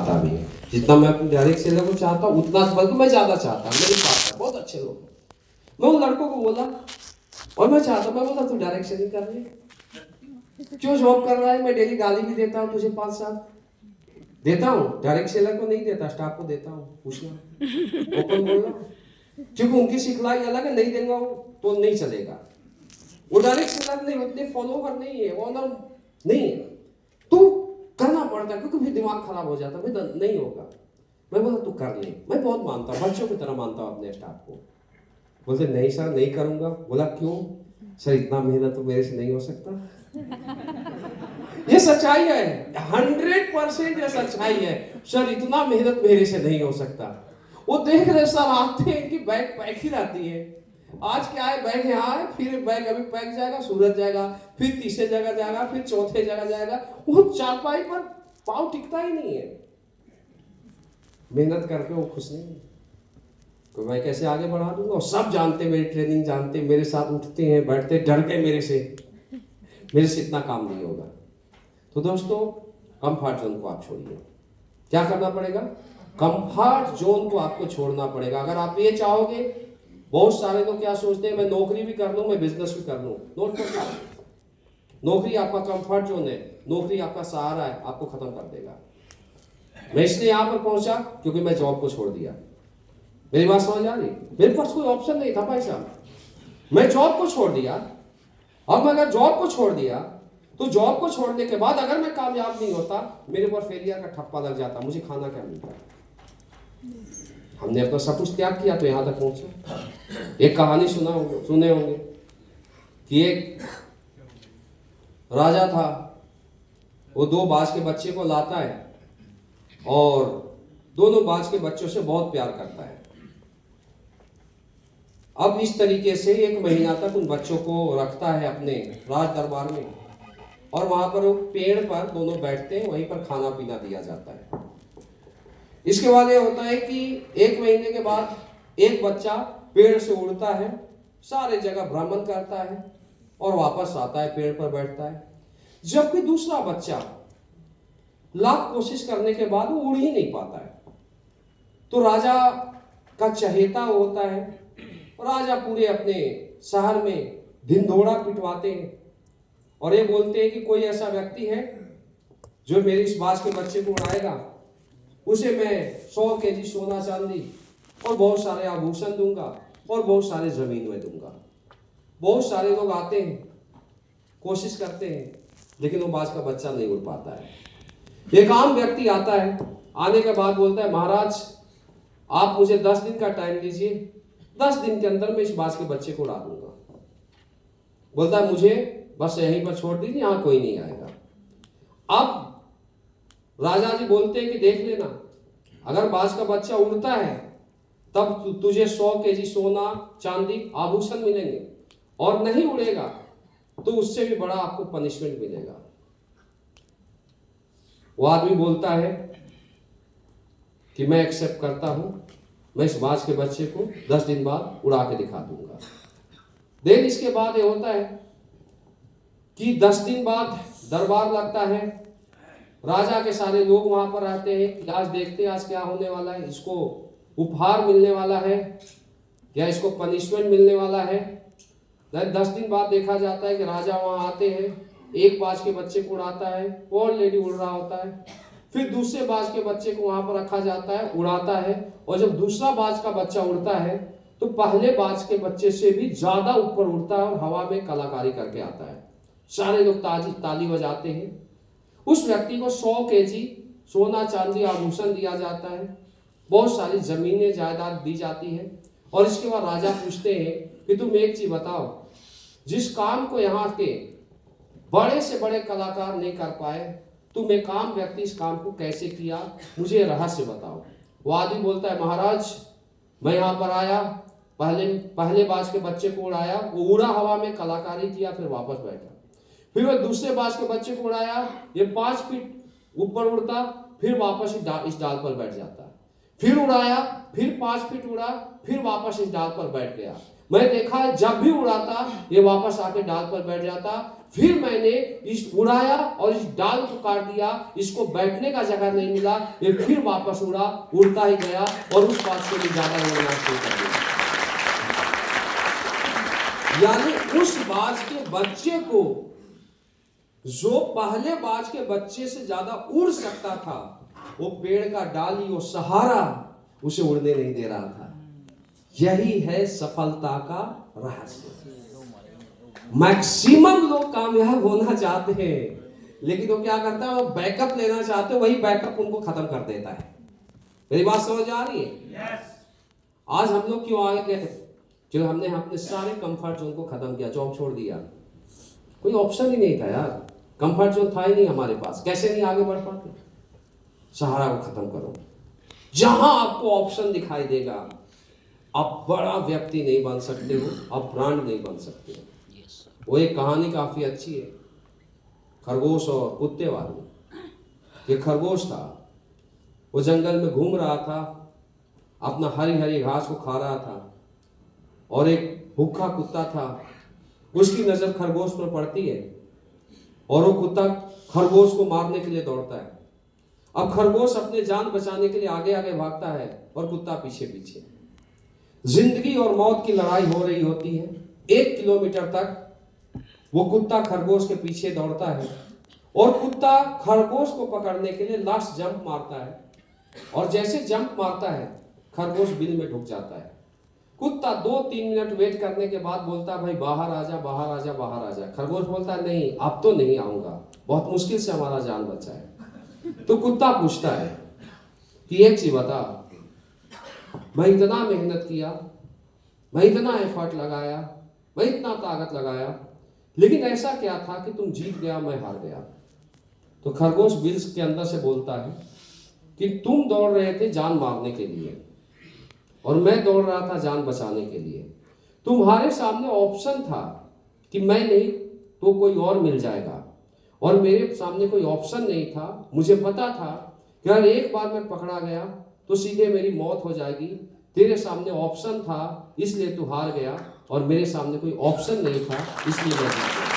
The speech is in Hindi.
चाहता भी है। जितना मैं अपने डायरेक्ट सेलर को चाहता हूँ उतना बल्कि मैं ज़्यादा चाहता हूँ। मेरी बात है, बहुत अच्छे लोग हैं। मैं उन लड़कों को बोला और मैं बोला तू डायरेक्ट सेलिंग कर ले, क्यों जॉब कर रहा है? मैं डेली गाली भी देता हूँ तुझे 5 साल देता हूँ, डायरेक्ट सेलर को नहीं देता, स्टाफ को देता हूँ, पूछना, ओपन बोलना, क्योंकि उनकी सिखलाई अलग है, नहीं देंगे तो नहीं चलेगा। वो डायरेक्ट सेलर नहीं, उतने फॉलोवर नहीं है, ऑनर नहीं है, तो करना पड़ता है क्योंकि फिर दिमाग खराब हो जाता है, नहीं होगा। मैं बोला तू कर ले, मैं बहुत मानता हूँ, बच्चों की तरह मानता हूँ अपने स्टाफ को। बोलते नहीं सर नहीं करूंगा। बोला क्यों? सर इतना मेहनत तो मेरे से नहीं हो सकता। ये सच्चाई है, 100% ये सच्चाई है। सर इतना मेहनत मेरे से नहीं हो सकता। वो देख रहे सर आते हैं कि बैग पैक ही रहती है, आज क्या है बैग यहाँ है, फिर बैग अभी पैक जाएगा, सूरत जाएगा, फिर तीसरे जगह जाएगा, फिर चौथे जगह जाएगा, वो चारपाई पर पाँव टिकता ही नहीं है। मेहनत करके वो खुश नहीं है, तो मैं कैसे आगे बढ़ा दूंगा। और सब जानते, मेरी ट्रेनिंग जानते, मेरे साथ उठते हैं बैठते, डर के मेरे से इतना काम नहीं होगा। तो दोस्तों कंफर्ट जोन को आप छोड़िए। क्या करना पड़ेगा? कंफर्ट जोन को आपको छोड़ना पड़ेगा। अगर आप ये चाहोगे, बहुत सारे लोग क्या सोचते हैं, मैं नौकरी भी कर लूं, मैं बिजनेस भी कर लूं। नोट कर लो, नौकरी आपका कंफर्ट जोन है, नौकरी आपका सहारा है, आपको खत्म कर देगा। मैं इसलिए यहां पर पहुंचा क्योंकि मैं जॉब को छोड़ दिया। मेरी बात समझ आ रही? मेरे पास कोई ऑप्शन नहीं था भाई साहब, मैं जॉब को छोड़ दिया। अब मैं अगर जॉब को छोड़ दिया तो जॉब को छोड़ने के बाद अगर मैं कामयाब नहीं होता, मेरे ऊपर फेलियर का ठप्पा लग जाता, मुझे खाना क्या मिलता। हमने अपना सब कुछ त्याग किया तो यहां तक पहुंचे। एक कहानी सुने होंगे कि एक राजा था, वो 2 बाज के बच्चे को लाता है और दोनों बाज के बच्चों से बहुत प्यार करता है। अब इस तरीके से 1 महीना तक उन बच्चों को रखता है अपने राज दरबार में, और वहां पर वो पेड़ पर दोनों बैठते हैं, वहीं पर खाना पीना दिया जाता है। इसके बाद ये होता है कि 1 महीने के बाद एक बच्चा पेड़ से उड़ता है, सारे जगह भ्रमण करता है और वापस आता है, पेड़ पर बैठता है। जबकि दूसरा बच्चा लाख कोशिश करने के बाद वो उड़ ही नहीं पाता है। तो राजा का चहेता होता है, राजा पूरे अपने शहर में ढिंढोरा पिटवाते हैं और ये बोलते हैं कि कोई ऐसा व्यक्ति है जो मेरे इस बाज के बच्चे को उड़ाएगा, उसे मैं 100 केजी सोना चांदी और बहुत सारे आभूषण दूंगा और बहुत सारे जमीन में दूंगा। बहुत सारे लोग आते हैं, कोशिश करते हैं, लेकिन वो बाज का बच्चा नहीं उड़ पाता है। एक आम व्यक्ति आता है, आने के बाद बोलता है महाराज आप मुझे 10 दिन का टाइम दीजिए, 10 दिन के अंदर मैं इस बाज के बच्चे को उड़ा दूंगा। बोलता है मुझे बस यहीं पर छोड़ दीजिए, यहां कोई नहीं आएगा। अब राजा जी बोलते हैं कि देख लेना, अगर बाज का बच्चा उड़ता है तब तुझे 100 केजी सोना चांदी आभूषण मिलेंगे, और नहीं उड़ेगा तो उससे भी बड़ा आपको पनिशमेंट मिलेगा। वो आदमी बोलता है कि मैं एक्सेप्ट करता हूं, मैं इस बाज के बच्चे को 10 दिन बाद उड़ा के दिखा दूंगा। देन इसके बाद ये होता है कि 10 दिन बाद दरबार लगता है, राजा के सारे लोग वहां पर आते हैं कि आज देखते हैं आज क्या होने वाला है, इसको उपहार मिलने वाला है या इसको पनिशमेंट मिलने वाला है। 10 दिन बाद देखा जाता है कि राजा वहां आते हैं, एक बाज के बच्चे को उड़ाता है, और लेडी उड़ रहा होता है, फिर दूसरे बाज के बच्चे को वहां पर रखा जाता है, उड़ाता है, और जब दूसरा बाज का बच्चा उड़ता है तो पहले बाज के बच्चे से भी ज्यादा ऊपर उड़ता है और हवा में कलाकारी करके आता है। सारे लोग ताली बजाते हैं। उस व्यक्ति को 100 केजी सोना चांदी आभूषण दिया जाता है, बहुत सारी जमीनें जायदाद दी जाती है, और इसके बाद राजा पूछते हैं कि तुम एक चीज बताओ, जिस काम को यहाँ के बड़े से बड़े कलाकार नहीं कर पाए, तुम एक आम व्यक्ति इस काम को कैसे किया, मुझे रहस्य बताओ। वो आदमी बोलता है महाराज मैं यहाँ पर आया, पहले बाज के बच्चे को उड़ाया, वो उड़ा हवा में कलाकारी किया, फिर वापस बैठा, फिर वो दूसरे बाज के बच्चे को उड़ाया, ये 5 फीट ऊपर उड़ता, फिर वापस इस डाल पर बैठ जाता, फिर उड़ाया, फिर 5 फीट उड़ा, फिर वापस इस डाल पर बैठ गया। मैं देखा जब भी उड़ाता ये वापस आके डाल पर बैठ जाता, फिर मैंने इस उड़ाया और इस डाल को काट दिया, इसको बैठने का जगह नहीं मिला, ये फिर वापस उड़ता ही गया और उस बात से भी ज्यादा उड़ना शुरू कर दिया। यानी उस बाज के बच्चे को, जो पहले बाज के बच्चे से ज्यादा उड़ सकता था, वो पेड़ का डाली, वो सहारा उसे उड़ने नहीं दे रहा था। यही है सफलता का रहस्य। मैक्सिमम लोग कामयाब होना चाहते हैं, लेकिन वो क्या करता है, वो बैकअप लेना चाहते हैं, वही बैकअप उनको खत्म कर देता है। मेरी बात समझ आ रही है? yes. आज हम लोग क्यों आगे गए? जो हमने अपने सारे कंफर्ट जोन को खत्म किया, जॉब छोड़ दिया, कोई ऑप्शन ही नहीं था यार, कंफर्ट जोन था ही नहीं हमारे पास, कैसे नहीं आगे बढ़ पाते? सहारा को खत्म करो। जहां आपको ऑप्शन दिखाई देगा, आप बड़ा व्यक्ति नहीं बन सकते हो, आप ब्रांड नहीं बन सकते हो। वो एक कहानी काफी अच्छी है, खरगोश और कुत्ते वाली। ये खरगोश था, वो जंगल में घूम रहा था, अपना हरी हरी घास को खा रहा था, और एक भूखा कुत्ता था, उसकी नजर खरगोश पर पड़ती है और वो कुत्ता खरगोश को मारने के लिए दौड़ता है। अब खरगोश अपने जान बचाने के लिए आगे आगे भागता है और कुत्ता पीछे पीछे। जिंदगी और मौत की लड़ाई हो रही होती है। 1 किलोमीटर तक वो कुत्ता खरगोश के पीछे दौड़ता है और कुत्ता खरगोश को पकड़ने के लिए लास्ट जंप मारता है, और जैसे जंप मारता है खरगोश बिल में ढुक जाता है। कुत्ता 2-3 मिनट वेट करने के बाद बोलता है, भाई बाहर आजा, बाहर आजा, बाहर आजा। खरगोश बोलता है, नहीं अब तो नहीं आऊंगा, बहुत मुश्किल से हमारा जान बचा है। तो कुत्ता पूछता है कि एक चीज बता, मैं इतना मेहनत किया, मैं इतना एफर्ट लगाया, मैं इतना ताकत लगाया, लेकिन ऐसा क्या था कि तुम जीत गया, मैं हार गया? तो खरगोश बिल्स के अंदर से बोलता है कि तुम दौड़ रहे थे जान मारने के लिए और मैं दौड़ रहा था जान बचाने के लिए। तुम्हारे सामने ऑप्शन था कि मैं नहीं तो कोई और मिल जाएगा, और मेरे सामने कोई ऑप्शन नहीं था। मुझे पता था कि अगर एक बार मैं पकड़ा गया तो सीधे मेरी मौत हो जाएगी। तेरे सामने ऑप्शन था इसलिए तू हार गया, और मेरे सामने कोई ऑप्शन नहीं था इसलिए मैं जीत गया।